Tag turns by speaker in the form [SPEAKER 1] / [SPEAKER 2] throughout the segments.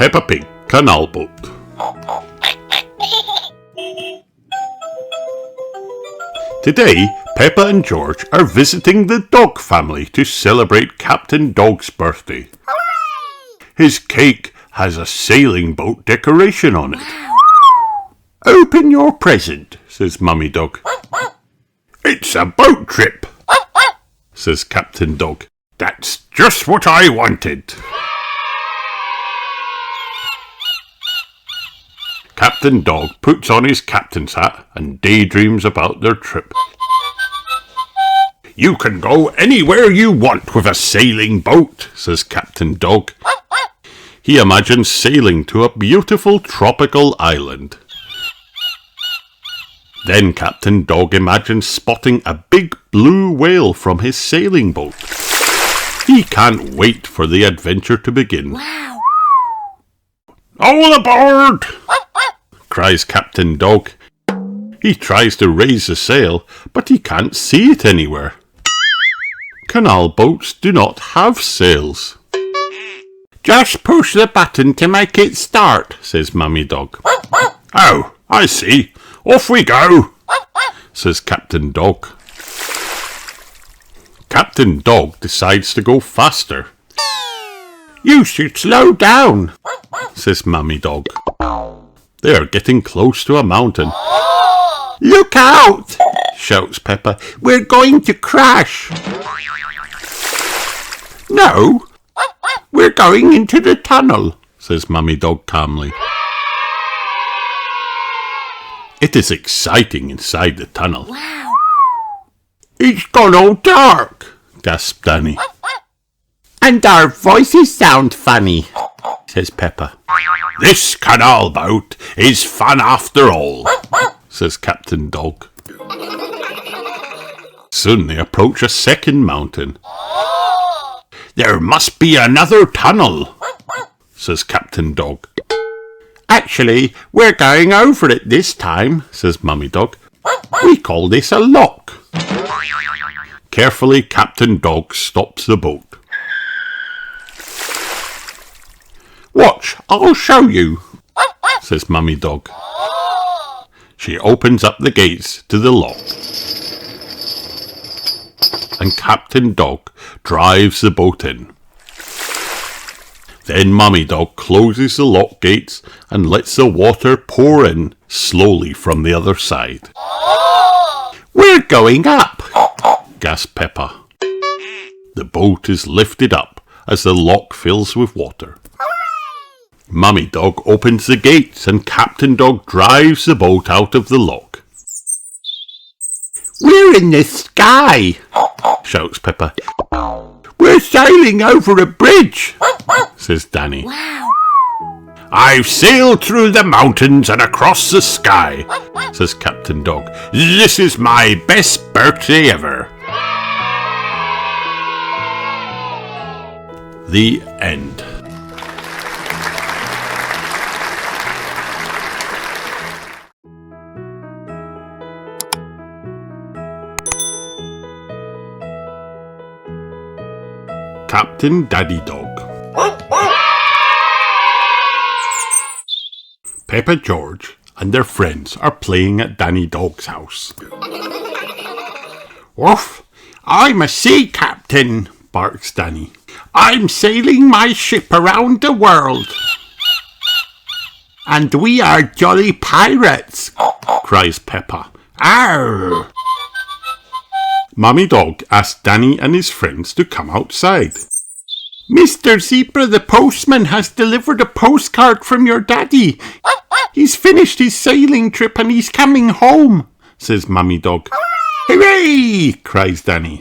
[SPEAKER 1] Peppa Pig Kanalboot. Today, Peppa and George are visiting the dog family to celebrate Captain Dog's birthday.
[SPEAKER 2] Hooray!
[SPEAKER 1] His cake has a sailing boat decoration on it. Open your present, says Mummy Dog. It's a boat trip, says Captain Dog. That's just what I wanted. Captain Dog puts on his captain's hat and daydreams about their trip. You can go anywhere you want with a sailing boat, says Captain Dog. He imagines sailing to a beautiful tropical island. Then Captain Dog imagines spotting a big blue whale from his sailing boat. He can't wait for the adventure to begin.
[SPEAKER 2] Wow!
[SPEAKER 1] All aboard! Cries Captain Dog. He tries to raise the sail, but he can't see it anywhere. Canal boats do not have sails. Just push the button to make it start, says Mummy Dog. Oh, I see. Off we go, says Captain Dog. Captain Dog decides to go faster. You should slow down, says Mummy Dog. They are getting close to a mountain. Look out, shouts Peppa. We're going to crash. No, we're going into the tunnel, says Mummy Dog calmly. It is exciting inside the tunnel.
[SPEAKER 2] Wow!
[SPEAKER 1] It's gone all dark, gasped Danny. And our voices sound funny, says Peppa. This canal boat is fun after all, says Captain Dog. Soon they approach a second mountain. There must be another tunnel, says Captain Dog. Actually, we're going over it this time, says Mummy Dog. We call this a lock. Carefully, Captain Dog stops the boat. Watch, I'll show you, says Mummy Dog. She opens up the gates to the lock. And Captain Dog drives the boat in. Then Mummy Dog closes the lock gates and lets the water pour in slowly from the other side. We're going up, gasped Peppa. The boat is lifted up as the lock fills with water. Mummy Dog opens the gates and Captain Dog drives the boat out of the lock. We're in the sky, shouts Peppa. We're sailing over a bridge, says Danny.
[SPEAKER 2] Wow!
[SPEAKER 1] I've sailed through the mountains and across the sky, says Captain Dog. This is my best birthday ever. The end. Captain Daddy Dog. Peppa, George and their friends are playing at Danny Dog's house. Woof! I'm a sea captain, barks Danny. I'm sailing my ship around the world. And we are jolly pirates, cries Peppa. Arr! Mummy Dog asks Danny and his friends to come outside. Mr. Zebra the postman has delivered a postcard from your daddy. He's finished his sailing trip and he's coming home, says Mummy Dog. Hooray! Cries Danny.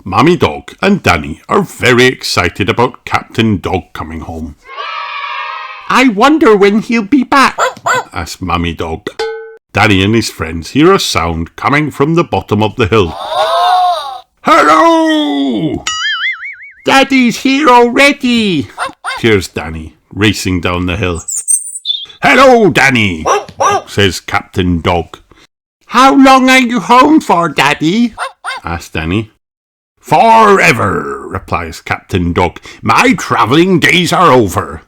[SPEAKER 1] Mummy Dog and Danny are very excited about Captain Dog coming home. I wonder when he'll be back, asks Mummy Dog. Danny and his friends hear a sound coming from the bottom of the hill. Hello! Daddy's here already, cheers Danny, racing down the hill. Hello, Danny, says Captain Dog. How long are you home for, Daddy? asks Danny. Forever, replies Captain Dog. My travelling days are over.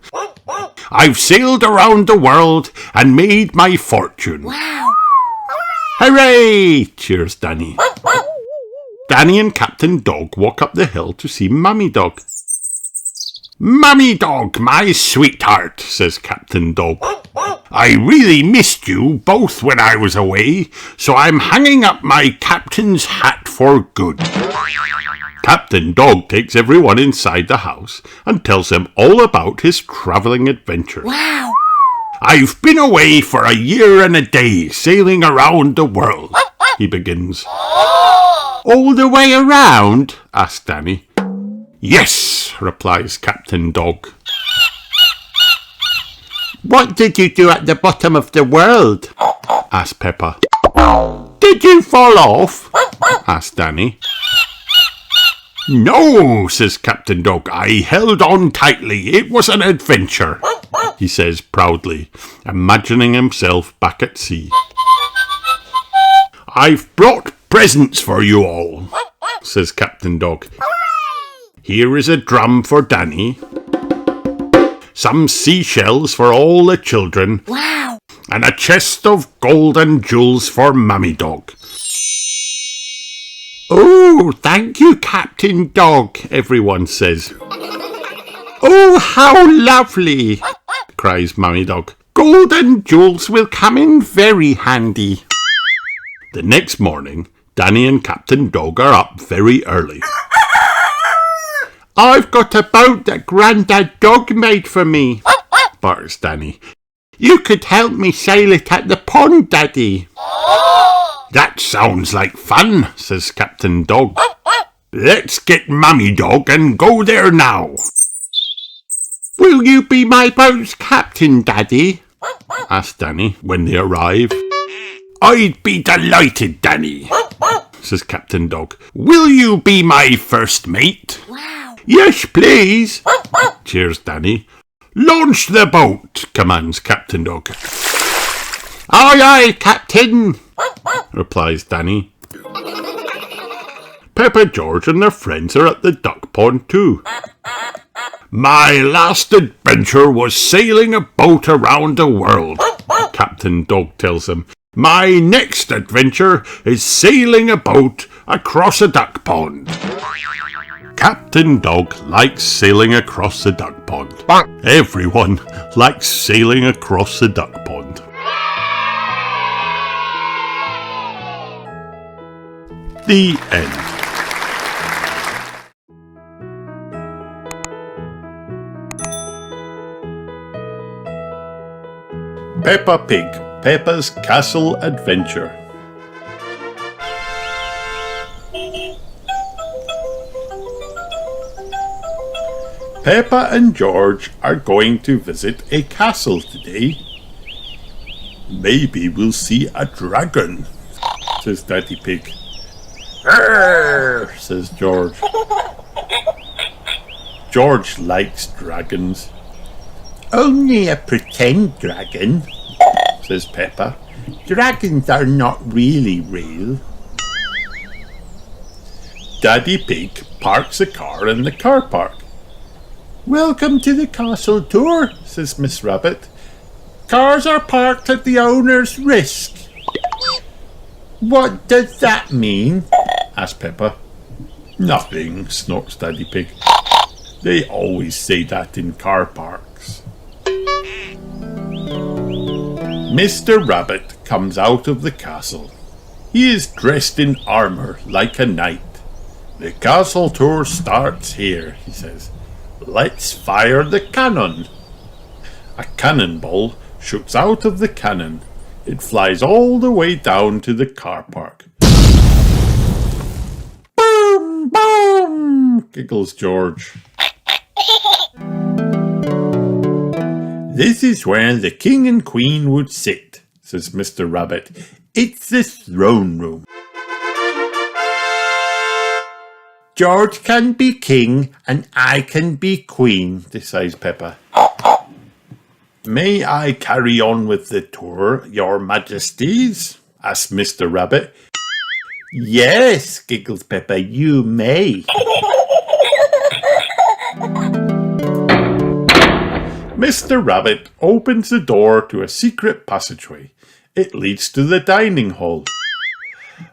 [SPEAKER 1] I've sailed around the world and made my fortune.
[SPEAKER 2] Wow!
[SPEAKER 1] Hooray! Cheers Danny. Danny and Captain Dog walk up the hill to see Mummy Dog. Mummy Dog, my sweetheart, says Captain Dog. I really missed you both when I was away, so I'm hanging up my captain's hat for good. Captain Dog takes everyone inside the house and tells them all about his travelling adventures.
[SPEAKER 2] Wow!
[SPEAKER 1] I've been away for a year and a day, sailing around the world, he begins. All the way around? asks Danny. Yes, replies Captain Dog. What did you do at the bottom of the world? asked Peppa. Did you fall off? asked Danny. No, says Captain Dog. I held on tightly. It was an adventure, he says proudly, imagining himself back at sea. I've brought presents for you all, says Captain Dog. Here is a drum for Danny, some seashells for all the children,
[SPEAKER 2] Wow!
[SPEAKER 1] and a chest of gold and jewels for Mummy Dog. Oh, thank you, Captain Dog, everyone says. Oh, how lovely, cries Mummy Dog. Gold and jewels will come in very handy. The next morning, Danny and Captain Dog are up very early. I've got a boat that Grandad Dog made for me, barks Danny. You could help me sail it at the pond, Daddy. That sounds like fun, says Captain Dog. Let's get Mummy Dog and go there now. Will you be my boat's captain, Daddy? asked Danny when they arrive. I'd be delighted, Danny, says Captain Dog. Will you be my first mate?
[SPEAKER 2] Wow!
[SPEAKER 1] Yes, please, cheers Danny. Launch the boat, commands Captain Dog. Aye, aye, Captain, replies Danny. Peppa, George and their friends are at the duck pond too. My last adventure was sailing a boat around the world, Captain Dog tells them. My next adventure is sailing a boat across a duck pond. Captain Dog likes sailing across the duck pond. Everyone likes sailing across the duck pond. The end. Peppa Pig, Peppa's Castle Adventure. Peppa and George are going to visit a castle today. Maybe we'll see a dragon, says Daddy Pig. Arr, says George. George likes dragons. Only a pretend dragon, says Peppa. Dragons are not really real. Daddy Pig parks the car in the car park. Welcome to the castle tour, says Miss Rabbit. Cars are parked at the owner's risk. What does that mean? asks Peppa. Nothing, snorts Daddy Pig. They always say that in car parks. Mr. Rabbit comes out of the castle. He is dressed in armour like a knight. The castle tour starts here, he says. Let's fire the cannon. A cannonball shoots out of the cannon. It flies all the way down to the car park. Boom, boom, giggles George. This is where the king and queen would sit, says Mr. Rabbit. It's the throne room. George can be king and I can be queen, decides Peppa. May I carry on with the tour, your majesties? asks Mr. Rabbit. Yes, giggles Peppa, you may. Mr. Rabbit opens the door to a secret passageway. It leads to the dining hall.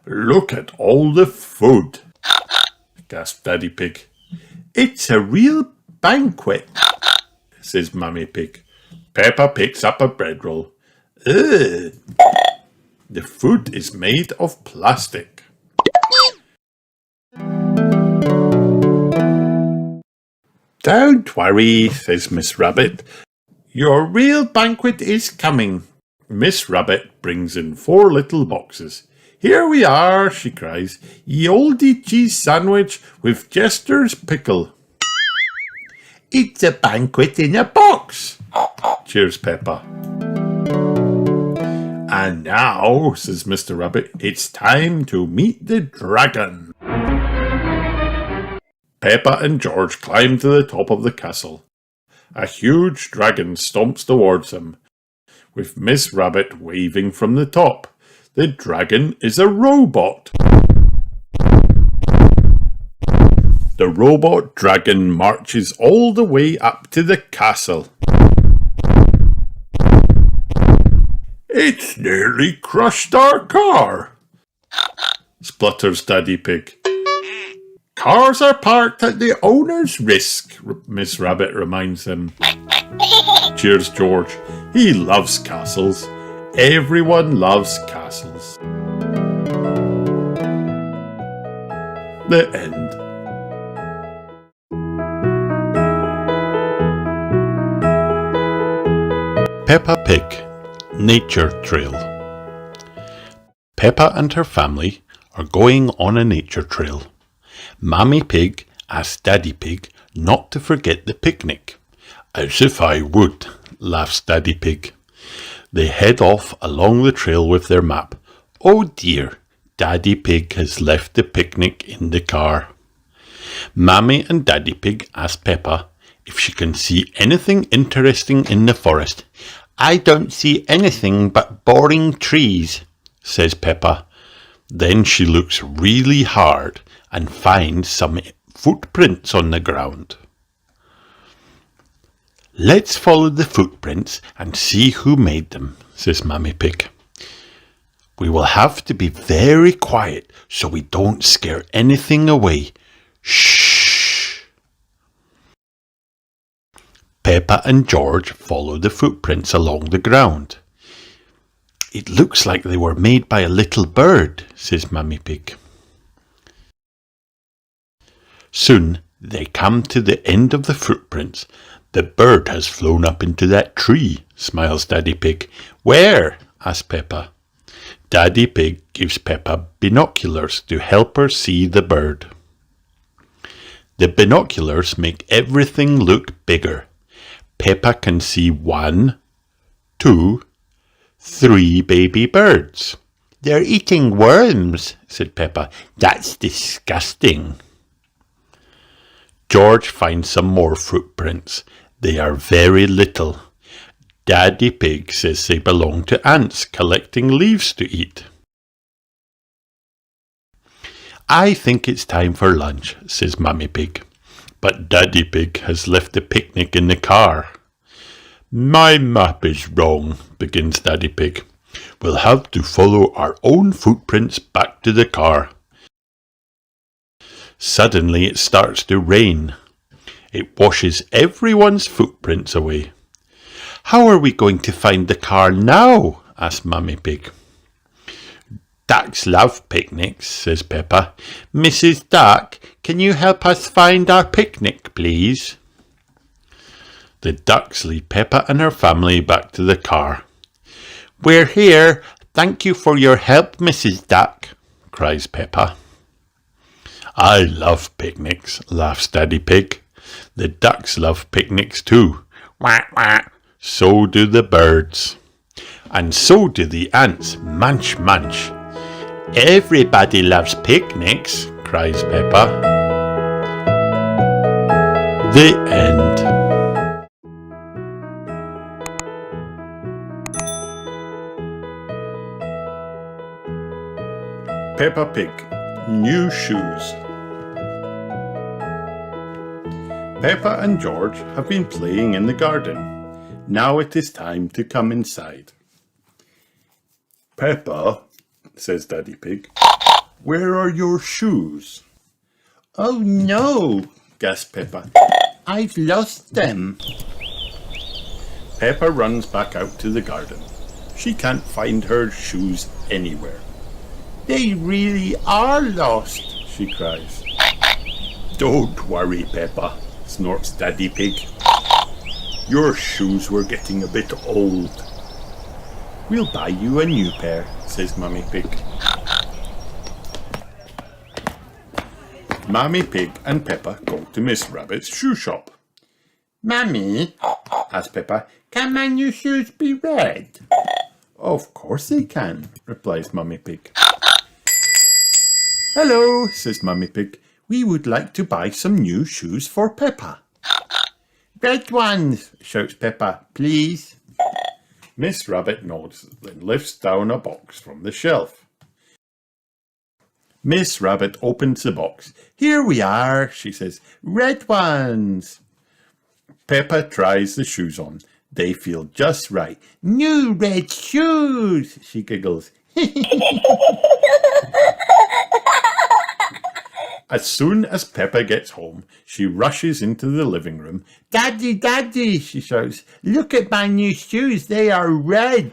[SPEAKER 1] Look at all the food, gasped Daddy Pig. It's a real banquet, says Mummy Pig. Peppa picks up a bread roll. Ugh. The food is made of plastic. Don't worry, says Miss Rabbit. Your real banquet is coming. Miss Rabbit brings in 4 little boxes. Here we are, she cries. Ye olde cheese sandwich with Jester's pickle. It's a banquet in a box, cheers Peppa. And now, says Mr. Rabbit, it's time to meet the dragon. Peppa and George climb to the top of the castle. A huge dragon stomps towards them, with Miss Rabbit waving from the top. The dragon is a robot. The robot dragon marches all the way up to the castle. It's nearly crushed our car, splutters Daddy Pig. Cars are parked at the owner's risk, Miss Rabbit reminds him. Cheers George. He loves castles. Everyone loves castles. The end. Peppa Pig, Nature Trail. Peppa and her family are going on a nature trail. Mammy Pig asks Daddy Pig not to forget the picnic. As if I would, laughs Daddy Pig. They head off along the trail with their map. Oh dear, Daddy Pig has left the picnic in the car. Mammy and Daddy Pig ask Peppa if she can see anything interesting in the forest. I don't see anything but boring trees, says Peppa. Then she looks really hard and finds some footprints on the ground. Let's follow the footprints and see who made them, says Mammy Pig. We will have to be very quiet so we don't scare anything away. Shh. Peppa and George follow the footprints along the ground. It looks like they were made by a little bird, says Mammy Pig. Soon they come to the end of the footprints. The bird has flown up into that tree, smiles Daddy Pig. Where? asks Peppa. Daddy Pig gives Peppa binoculars to help her see the bird. The binoculars make everything look bigger. Peppa can see 1, 2, 3 baby birds. They're eating worms, said Peppa. That's disgusting. George finds some more footprints. They are very little. Daddy Pig says they belong to ants collecting leaves to eat. I think it's time for lunch, says Mummy Pig. But Daddy Pig has left the picnic in the car. My map is wrong, begins Daddy Pig. We'll have to follow our own footprints back to the car. Suddenly it starts to rain. It washes everyone's footprints away. How are we going to find the car now? asks Mummy Pig. Ducks love picnics, says Peppa. Mrs. Duck, can you help us find our picnic, please? The ducks lead Peppa and her family back to the car. We're here. Thank you for your help, Mrs. Duck, cries Peppa. I love picnics, laughs Daddy Pig. The ducks love picnics too. Wah, wah. So do the birds. And so do the ants. Munch, munch. Everybody loves picnics, cries Peppa. The end. Peppa Pig, New Shoes. Peppa and George have been playing in the garden. Now it is time to come inside. Peppa, says Daddy Pig, where are your shoes?
[SPEAKER 2] Oh no,
[SPEAKER 1] gasped Peppa.
[SPEAKER 2] I've lost them.
[SPEAKER 1] Peppa runs back out to the garden. She can't find her shoes anywhere.
[SPEAKER 2] They really are lost,
[SPEAKER 1] she cries. Don't worry, Peppa, snorts Daddy Pig. Your shoes were getting a bit old. We'll buy you a new pair, says Mummy Pig. Mummy Pig and Peppa go to Miss Rabbit's shoe shop.
[SPEAKER 2] Mummy,
[SPEAKER 1] asks Peppa,
[SPEAKER 2] can my new shoes be red?
[SPEAKER 1] Of course they can, replies Mummy Pig. Hello, says Mummy Pig. We would like to buy some new shoes for Peppa.
[SPEAKER 2] Red ones, shouts Peppa, please.
[SPEAKER 1] Miss Rabbit nods, then lifts down a box from the shelf. Miss Rabbit opens the box. Here we are, she says. Red ones. Peppa tries the shoes on. They feel just right.
[SPEAKER 2] New red shoes, she giggles.
[SPEAKER 1] As soon as Peppa gets home, she rushes into the living room.
[SPEAKER 2] Daddy, Daddy, she shouts, look at my new shoes, they are red.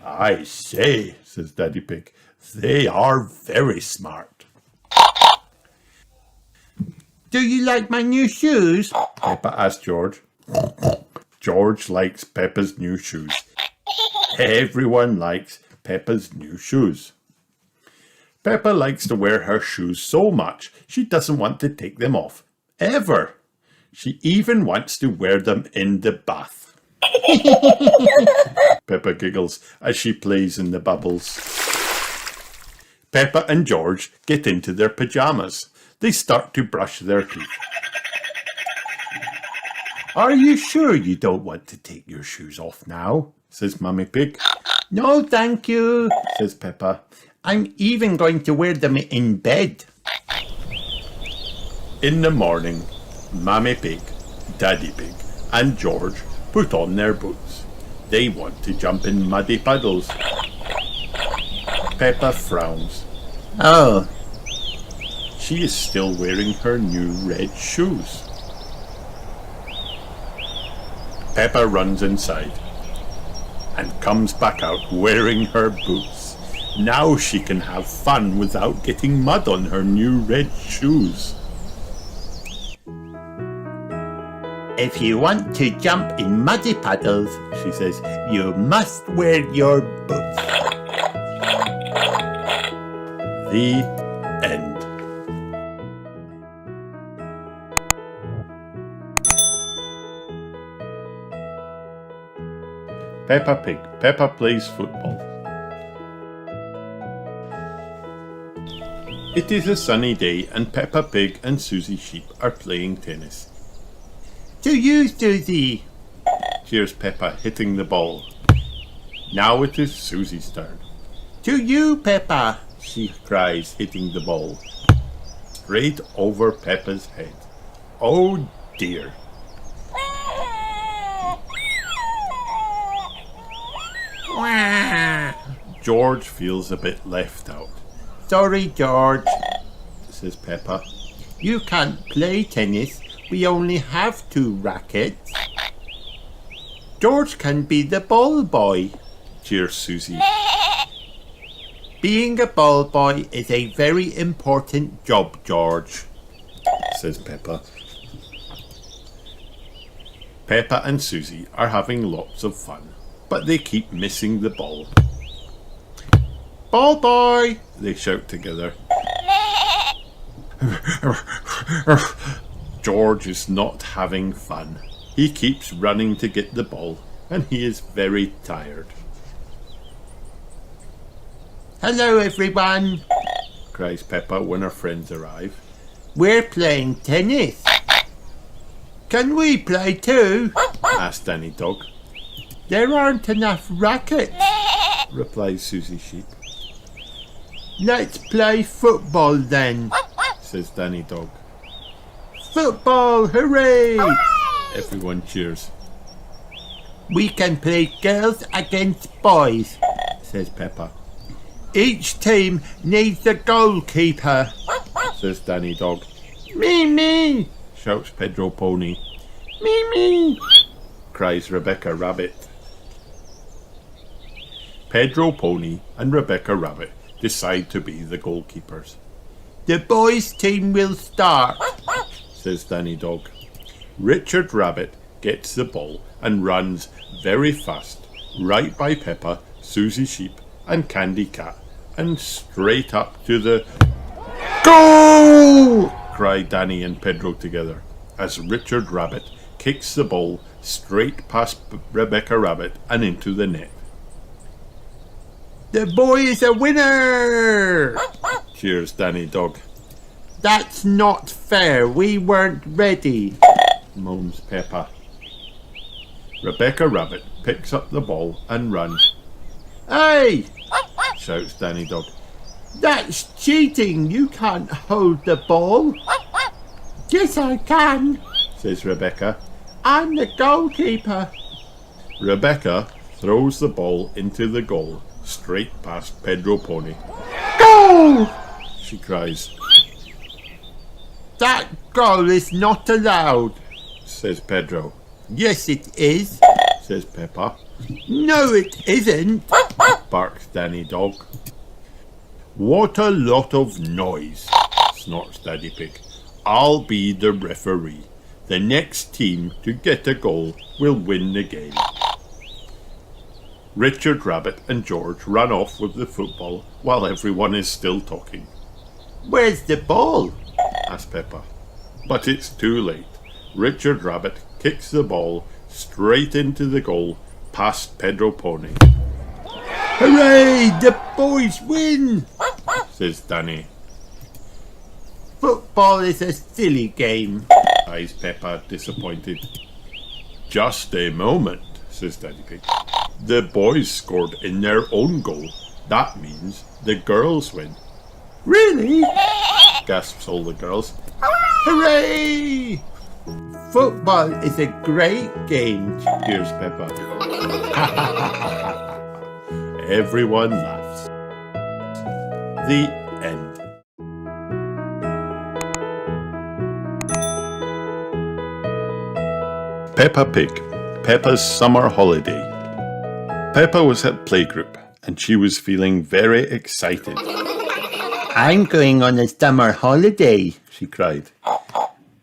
[SPEAKER 1] I say, says Daddy Pig, they are very smart.
[SPEAKER 2] Do you like my new shoes?
[SPEAKER 1] Peppa asks George. George likes Peppa's new shoes. Everyone likes Peppa's new shoes. Peppa likes to wear her shoes so much she doesn't want to take them off, ever. She even wants to wear them in the bath. Peppa giggles as she plays in the bubbles. Peppa and George get into their pyjamas. They start to brush their teeth. Are you sure you don't want to take your shoes off now? Says Mummy Pig.
[SPEAKER 2] No, thank you, says Peppa. I'm even going to wear them in bed.
[SPEAKER 1] In the morning, Mummy Pig, Daddy Pig and George put on their boots. They want to jump in muddy puddles. Peppa frowns.
[SPEAKER 2] Oh.
[SPEAKER 1] She is still wearing her new red shoes. Peppa runs inside and comes back out wearing her boots. Now she can have fun without getting mud on her new red shoes.
[SPEAKER 2] If you want to jump in muddy puddles, she says, you must wear your boots.
[SPEAKER 1] The end. Peppa Pig. Peppa plays football. It is a sunny day and Peppa Pig and Susie Sheep are playing tennis.
[SPEAKER 2] To you, Susie,
[SPEAKER 1] cheers Peppa, hitting the ball. Now it is Susie's turn.
[SPEAKER 2] To you, Peppa,
[SPEAKER 1] she cries, hitting the ball. Straight over Peppa's head. Oh dear. George feels a bit left out.
[SPEAKER 2] Sorry, George,
[SPEAKER 1] says Peppa.
[SPEAKER 2] You can't play tennis. We only have 2 rackets. George can be the ball boy,
[SPEAKER 1] cheers Susie.
[SPEAKER 2] Being a ball boy is a very important job, George,
[SPEAKER 1] says Peppa. Peppa and Susie are having lots of fun, but they keep missing the ball.
[SPEAKER 2] Ball boy,
[SPEAKER 1] they shout together. George is not having fun. He keeps running to get the ball, and he is very tired.
[SPEAKER 2] Hello, everyone,
[SPEAKER 1] cries Peppa when her friends arrive.
[SPEAKER 2] We're playing tennis. Can we play too?
[SPEAKER 1] asks Danny Dog.
[SPEAKER 2] There aren't enough rackets,
[SPEAKER 1] replies Susie Sheep.
[SPEAKER 2] Let's play football then,
[SPEAKER 1] says Danny Dog.
[SPEAKER 2] Football, hooray!
[SPEAKER 1] Everyone cheers.
[SPEAKER 2] We can play girls against boys, says Peppa. Each team needs a goalkeeper, says Danny Dog. Me, shouts Pedro Pony. Me, cries Rebecca Rabbit. Pedro Pony and Rebecca Rabbit decide to be the goalkeepers. The boys' team will start, says Danny Dog. Richard Rabbit gets the ball and runs very fast right by Peppa, Susie Sheep and Candy Cat and straight up to the... Goal! Cried Danny and Pedro together as Richard Rabbit kicks the ball straight past Rebecca Rabbit and into the net. The boy is a winner! Cheers Danny Dog. That's not fair, we weren't ready, moans Peppa. Rebecca Rabbit picks up the ball and runs. Hey! Shouts Danny Dog. That's cheating, you can't hold the ball. Yes I can, says Rebecca. I'm the goalkeeper. Rebecca throws the ball into the goal straight past Pedro Pony. Goal! She cries. That goal is not allowed, says Pedro. Yes it is, says Peppa. No it isn't, barks Danny Dog. What a lot of noise, snorts Daddy Pig. I'll be the referee. The next team to get a goal will win the game. Richard Rabbit and George run off with the football while everyone is still talking. Where's the ball? asks Peppa. But it's too late. Richard Rabbit kicks the ball straight into the goal past Pedro Pony. Hooray! The boys win! says Danny. Football is a silly game, sighs Peppa, disappointed. Just a moment, says Daddy Pig. The boys scored in their own goal. That means the girls win. Really? Gasps all the girls. Hooray! Football is a great game, cheers Peppa. Everyone laughs. The end. Peppa Pig, Peppa's summer holiday. Peppa was at playgroup and she was feeling very excited. I'm going on a summer holiday, she cried.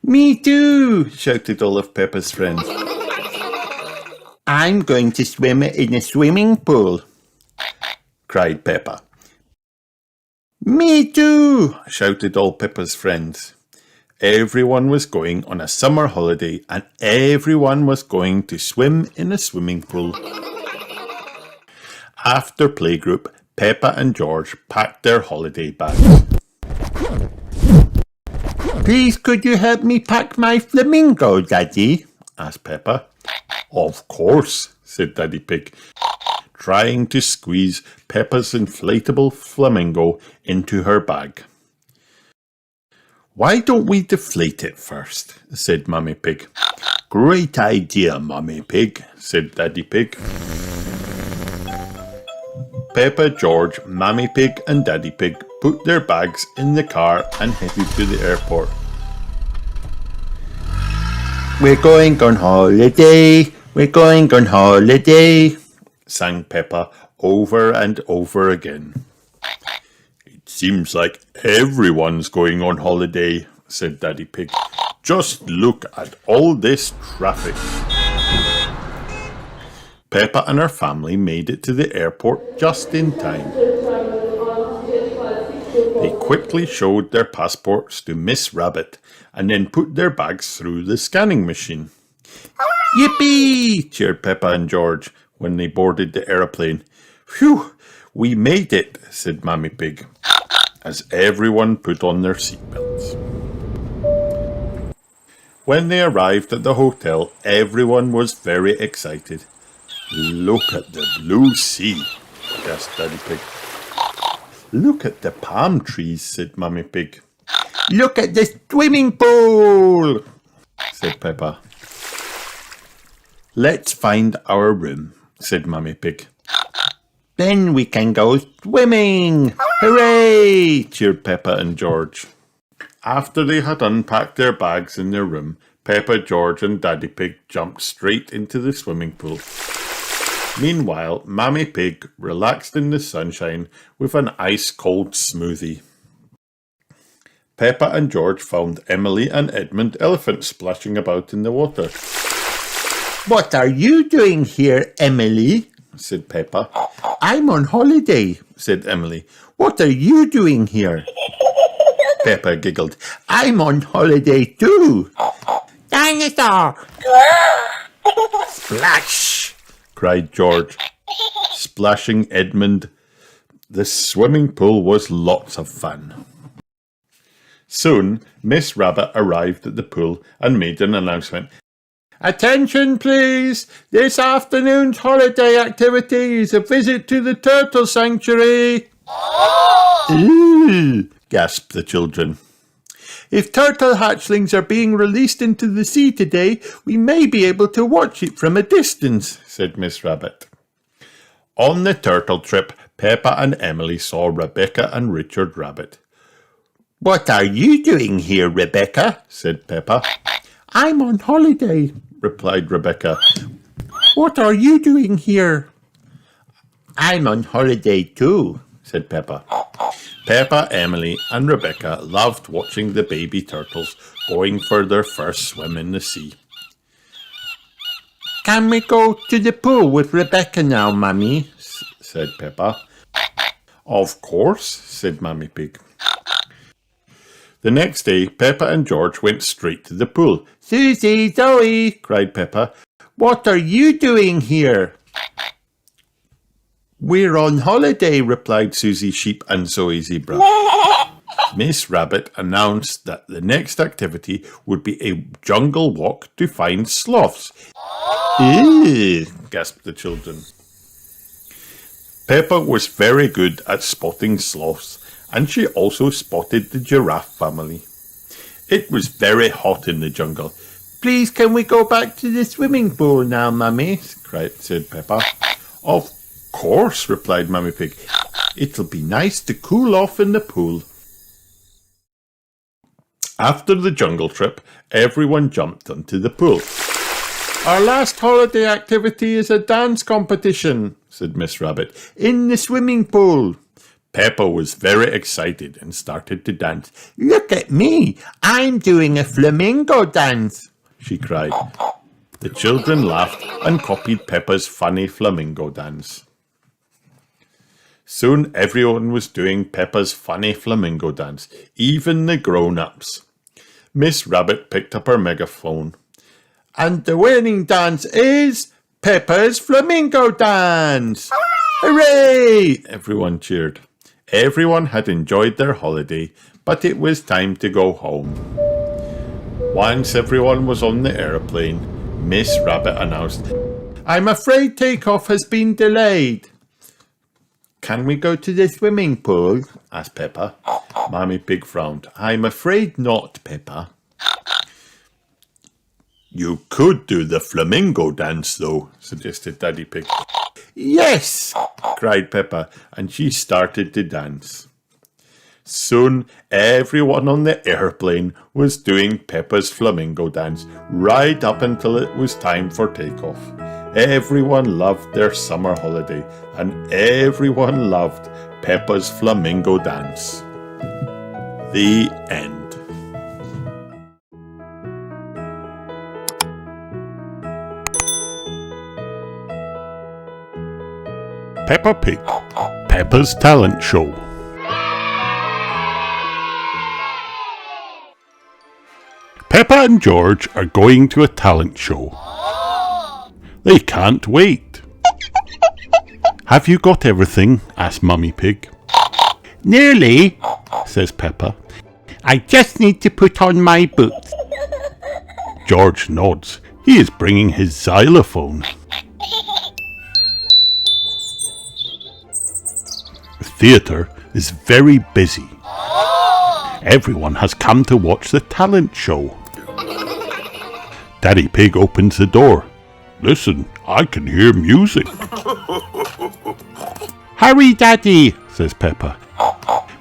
[SPEAKER 2] Me too, shouted all of Peppa's friends. I'm going to swim in a swimming pool, cried Peppa. Me too, shouted all Peppa's friends. Everyone was going on a summer holiday and everyone was going to swim in a swimming pool. After playgroup, Peppa and George packed their holiday bags. Please could you help me pack my flamingo, Daddy? asked Peppa. Of course, said Daddy Pig, trying to squeeze Peppa's inflatable flamingo into her bag. Why don't we deflate it first? said Mummy Pig. Great idea, Mummy Pig, said Daddy Pig. Peppa, George, Mummy Pig and Daddy Pig put their bags in the car and headed to the airport. We're going on holiday, we're going on holiday, sang Peppa over and over again. It seems like everyone's going on holiday, said Daddy Pig. Just look at all this traffic. Peppa and her family made it to the airport just in time. They quickly showed their passports to Miss Rabbit and then put their bags through the scanning machine. Yippee! cheered Peppa and George when they boarded the aeroplane. Phew! We made it, said Mummy Pig, as everyone put on their seatbelts. When they arrived at the hotel, everyone was very excited. Look at the blue sea, gasped Daddy Pig. Look at the palm trees, said Mummy Pig. Look at the swimming pool, said Peppa. Let's find our room, said Mummy Pig. Then we can go swimming! Hooray! Cheered Peppa and George. After they had unpacked their bags in their room, Peppa, George and Daddy Pig jumped straight into the swimming pool. Meanwhile, Mummy Pig relaxed in the sunshine with an ice-cold smoothie. Peppa and George found Emily and Edmund Elephant splashing about in the water. "What are you doing here, Emily?" said Peppa. "I'm on holiday," said Emily. "What are you doing here?" Peppa giggled. "I'm on holiday too." "Dinosaur!" "Splash!" cried George, splashing Edmund. The swimming pool was lots of fun. Soon, Miss Rabbit arrived at the pool and made an announcement. "Attention, please! This afternoon's holiday activity is a visit to the turtle sanctuary." "Ooh!" gasped the children. "If turtle hatchlings are being released into the sea today, we may be able to watch it from a distance," said Miss Rabbit. On the turtle trip, Peppa and Emily saw Rebecca and Richard Rabbit. "What are you doing here, Rebecca?" said Peppa. "I'm on holiday," replied Rebecca. "What are you doing here?" "I'm on holiday too," said Peppa. Peppa, Emily and Rebecca loved watching the baby turtles going for their first swim in the sea. "Can we go to the pool with Rebecca now, Mummy?" said Peppa. "Of course," said Mummy Pig. The next day, Peppa and George went straight to the pool. "Susie, Zoe," cried Peppa, "what are you doing here?" "We're on holiday," replied Susie Sheep and Zoe Zebra. Miss Rabbit announced that the next activity would be a jungle walk to find sloths. "Ew," gasped the children. Peppa was very good at spotting sloths, and she also spotted the giraffe family. It was very hot in the jungle. "Please, can we go back to the swimming pool now, Mummy?" said Peppa. "Of course," replied Mummy Pig. "It'll be nice to cool off in the pool." After the jungle trip, everyone jumped into the pool. "Our last holiday activity is a dance competition," said Miss Rabbit, "in the swimming pool." Peppa was very excited and started to dance. "Look at me! I'm doing a flamingo dance!" she cried. The children laughed and copied Peppa's funny flamingo dance. Soon everyone was doing Peppa's funny flamingo dance, even the grown-ups. Miss Rabbit picked up her megaphone. "And the winning dance is Peppa's flamingo dance!" "Hooray!" everyone cheered. Everyone had enjoyed their holiday, but it was time to go home. Once everyone was on the airplane, Miss Rabbit announced, "I'm afraid takeoff has been delayed." "Can we go to the swimming pool?" asked Peppa. Mummy Pig frowned. "I'm afraid not, Peppa." "You could do the flamingo dance, though," suggested Daddy Pig. "Yes!" cried Peppa, and she started to dance. Soon everyone on the airplane was doing Peppa's flamingo dance right up until it was time for takeoff. Everyone loved their summer holiday, and everyone loved Peppa's flamingo dance. The end.
[SPEAKER 1] Peppa Pig, Peppa's talent show. Peppa and George are going to a talent show. They can't wait. "Have you got everything?" asked Mummy Pig. "Nearly," says Peppa. "I just need to put on my boots." George nods. He is bringing his xylophone. The theatre is very busy. Everyone has come to watch the talent show. Daddy Pig opens the door. Listen, I can hear music.
[SPEAKER 2] Hurry, Daddy, says Peppa.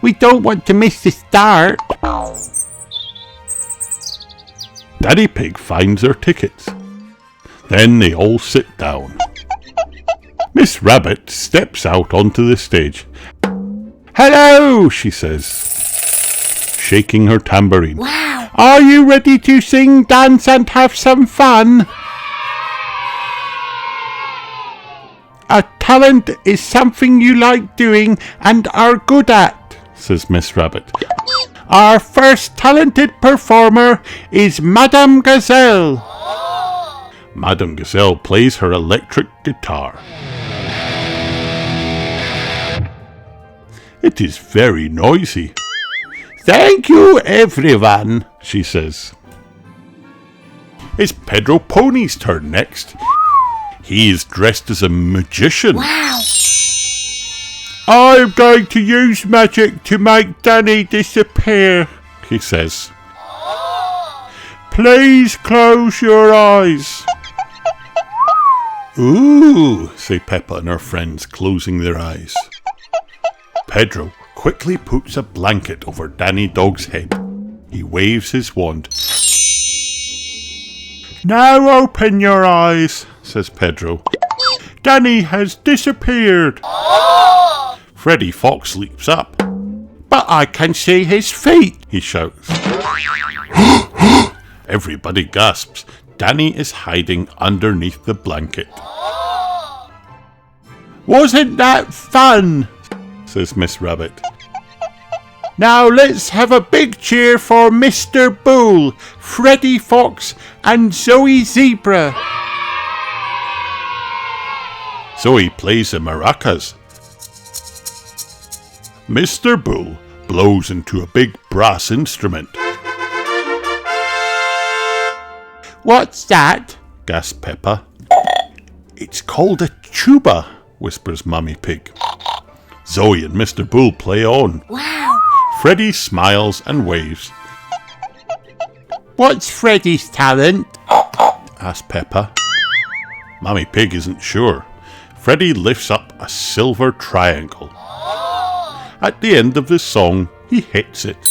[SPEAKER 2] We don't want to miss the start.
[SPEAKER 1] Daddy Pig finds their tickets. Then they all sit down. Miss Rabbit steps out onto the stage. Hello, she says, shaking her tambourine.
[SPEAKER 2] Wow.
[SPEAKER 1] Are you ready to sing, dance and have some fun? A talent is something you like doing and are good at, says Miss Rabbit. Our first talented performer is Madame Gazelle. Madame Gazelle plays her electric guitar. It is very noisy. Thank you, everyone, she says. It's Pedro Pony's turn next. He is dressed as a magician.
[SPEAKER 2] Wow.
[SPEAKER 1] I'm going to use magic to make Danny disappear, he says. Please close your eyes. Ooh, say Peppa and her friends, closing their eyes. Pedro quickly puts a blanket over Danny Dog's head. He waves his wand. Now open your eyes, says Pedro. Danny has disappeared. Freddy Fox leaps up. But I can see his feet, he shouts. Everybody gasps. Danny is hiding underneath the blanket. Wasn't that fun? Says Miss Rabbit. Now let's have a big cheer for Mr. Bull, Freddy Fox and Zoe Zebra. Zoe plays the maracas. Mr. Bull blows into a big brass instrument. What's that? gasps Peppa. It's called a tuba, whispers Mummy Pig. Zoe and Mr. Bull play on.
[SPEAKER 2] Wow.
[SPEAKER 1] Freddy smiles and waves.
[SPEAKER 2] What's Freddy's talent?
[SPEAKER 1] asks Peppa. Mummy Pig isn't sure. Freddy lifts up a silver triangle. At the end of the song, he hits it.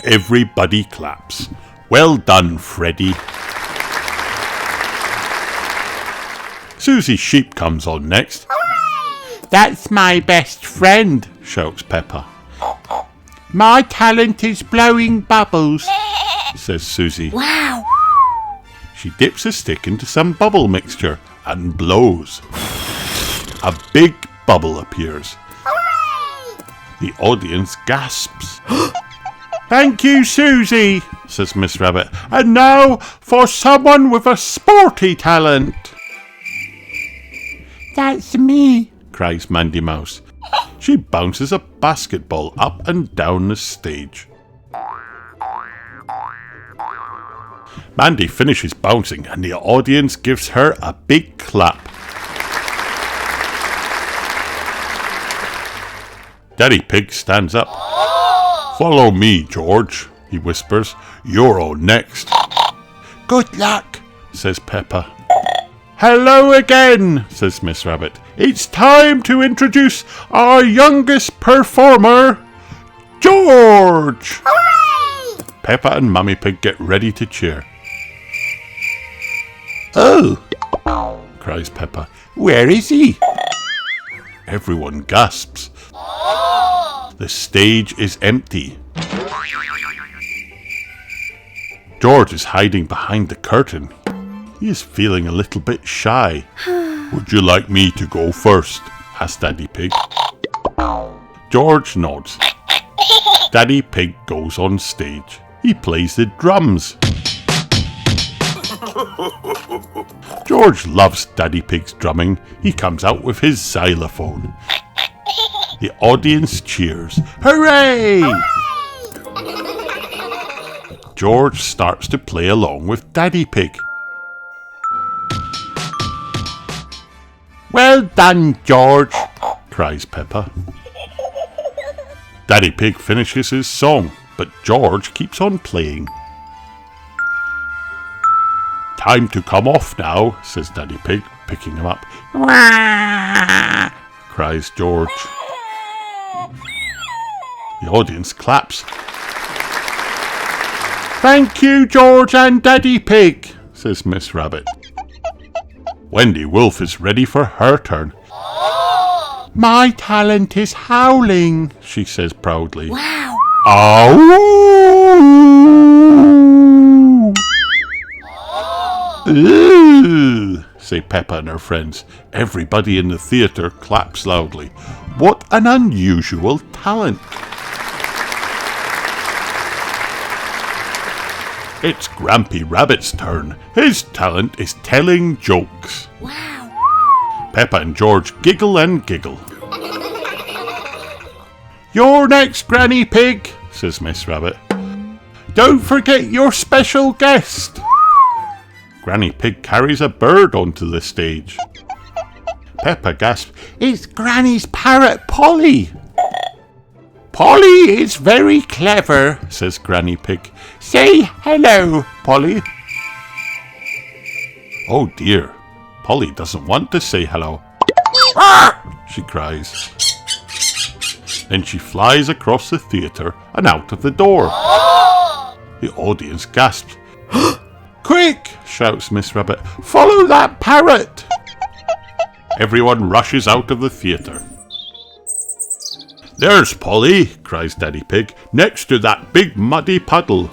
[SPEAKER 1] Everybody claps. Well done, Freddy. Susie Sheep comes on next.
[SPEAKER 2] That's my best friend,
[SPEAKER 1] shouts Peppa.
[SPEAKER 2] My talent is blowing bubbles,
[SPEAKER 1] says Susie.
[SPEAKER 2] Wow.
[SPEAKER 1] She dips a stick into some bubble mixture and blows. A big bubble appears. The audience gasps. Thank you, Susie, says Miss Rabbit. And now for someone with a sporty talent.
[SPEAKER 2] That's me,
[SPEAKER 1] cries Mandy Mouse. She bounces a basketball up and down the stage. Mandy finishes bouncing and the audience gives her a big clap. Daddy Pig stands up. Follow me, George, he whispers. You're on next. Good luck, says Peppa. Hello again, says Miss Rabbit. It's time to introduce our youngest performer, George.
[SPEAKER 2] Hooray!
[SPEAKER 1] Peppa and Mummy Pig get ready to cheer. Oh, cries Peppa. Where is he? Everyone gasps. The stage is empty. George is hiding behind the curtain. He is feeling a little bit shy. Would you like me to go first? asked Daddy Pig. George nods. Daddy Pig goes on stage. He plays the drums. George loves Daddy Pig's drumming. He comes out with his xylophone. The audience cheers. Hooray! George starts to play along with Daddy Pig. Well done, George, cries Peppa. Daddy Pig finishes his song, but George keeps on playing. time to come off now, says Daddy Pig, picking him up. Wah! Cries George. The audience claps. Thank you, George and Daddy Pig, says Miss Rabbit. Wendy Wolf is ready for her turn. My talent is howling, she says proudly.
[SPEAKER 3] Wow.
[SPEAKER 1] Ow! Ooh, say Peppa and her friends. Everybody in the theatre claps loudly. What an unusual talent. It's Grampy Rabbit's turn. His talent is telling jokes.
[SPEAKER 3] Wow.
[SPEAKER 1] Peppa and George giggle and giggle. You're next, Granny Pig, says Miss Rabbit. Don't forget your special guest. Granny Pig carries a bird onto the stage. Peppa gasps, It's Granny's parrot, Polly. Polly is very clever, says Granny Pig. Say hello, Polly. Oh dear, Polly doesn't want to say hello. She cries. Then she flies across the theatre and out of the door. The audience gasps. Quick, shouts Miss Rabbit, follow that parrot. Everyone rushes out of the theatre. There's Polly, cries Daddy Pig, next to that big muddy puddle.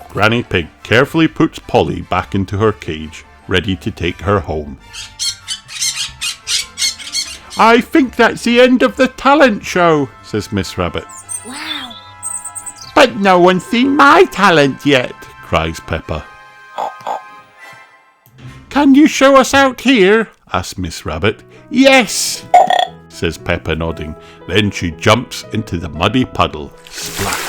[SPEAKER 1] Granny Pig carefully puts Polly back into her cage, ready to take her home. I think that's the end of the talent show, says Miss Rabbit.
[SPEAKER 3] Wow.
[SPEAKER 1] But no one's seen my talent yet, cries Peppa. Can you show us out here? asks Miss Rabbit. Yes, says Peppa, nodding. Then she jumps into the muddy puddle. Splash!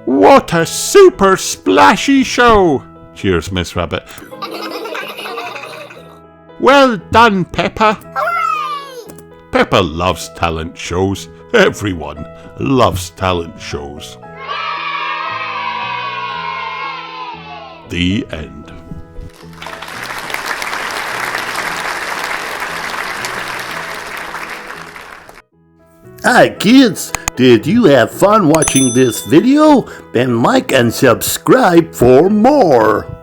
[SPEAKER 1] What a super splashy show! cheers Miss Rabbit. Well done, Peppa.
[SPEAKER 3] Hooray!
[SPEAKER 1] Peppa loves talent shows. Everyone loves talent shows. The end.
[SPEAKER 4] Hi kids, did you have fun watching this video? Then like and subscribe for more.